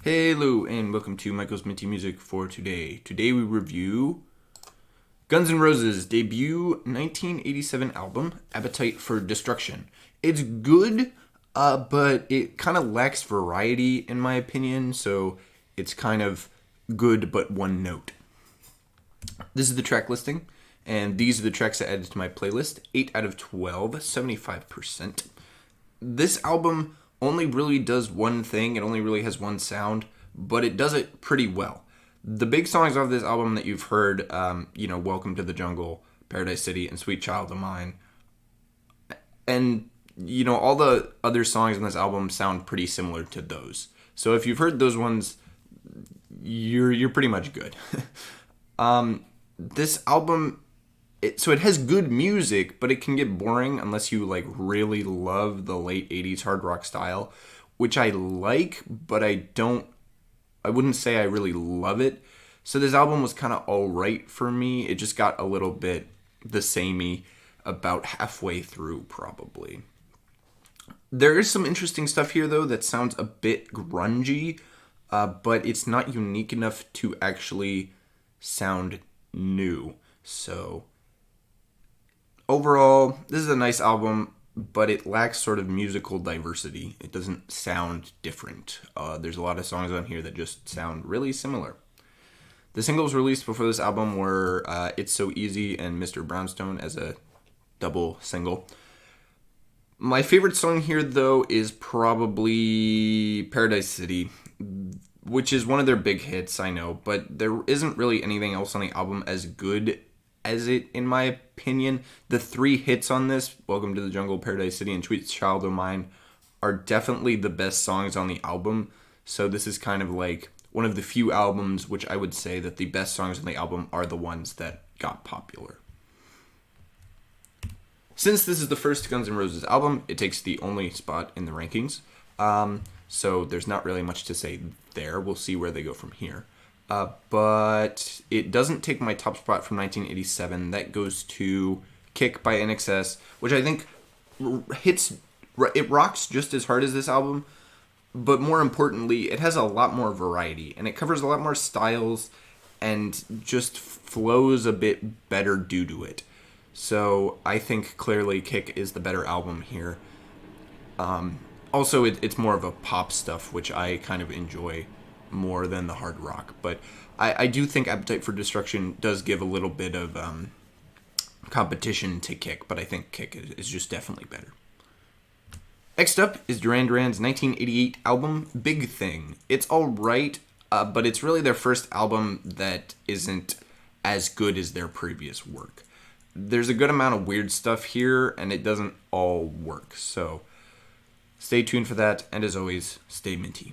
Hello and welcome to Michael's Minty Music for today. Today we review Guns N' Roses' debut 1987 album, Appetite for Destruction. It's good, but it kind of lacks variety in my opinion, so it's kind of good but one note. This is the track listing, and these are the tracks I added to my playlist. 8 out of 12, 75%. This album only really does one thing. It only really has one sound, but it does it pretty well. The big songs off this album that you've heard, Welcome to the Jungle, Paradise City, and Sweet Child of Mine, and all the other songs on this album sound pretty similar to those. So if you've heard those ones, you're pretty much good. This album, it has good music, but it can get boring unless you really love the late 80s hard rock style, which I like, but I wouldn't say I really love it. So this album was kind of alright for me. It just got a little bit the samey about halfway through, probably. There is some interesting stuff here, though, that sounds a bit grungy, but it's not unique enough to actually sound new. So overall, this is a nice album, but it lacks sort of musical diversity. It doesn't sound different. There's a lot of songs on here that just sound really similar. The singles released before this album were It's So Easy and Mr. Brownstone as a double single. My favorite song here, though, is probably Paradise City, which is one of their big hits, I know, but there isn't really anything else on the album as good as it, in my opinion. The three hits on this, Welcome to the Jungle, Paradise City, and Sweet Child of Mine, are definitely the best songs on the album. So this is kind of like one of the few albums which I would say that the best songs on the album are the ones that got popular. Since this is the first Guns N' Roses album, it takes the only spot in the rankings. So there's not really much to say there. We'll see where they go from here. But it doesn't take my top spot from 1987. That goes to Kick by NXS, which I think it rocks just as hard as this album, but more importantly, it has a lot more variety, and it covers a lot more styles, and just flows a bit better due to it. So I think clearly Kick is the better album here. Also, it's more of a pop stuff, which I kind of enjoy more than the hard rock. But I do think Appetite for Destruction does give a little bit of competition to Kick, but I think Kick is just definitely better. Next up is Duran Duran's 1988 album, Big Thing. It's alright, but it's really their first album that isn't as good as their previous work. There's a good amount of weird stuff here, and it doesn't all work. So stay tuned for that, and as always, stay minty.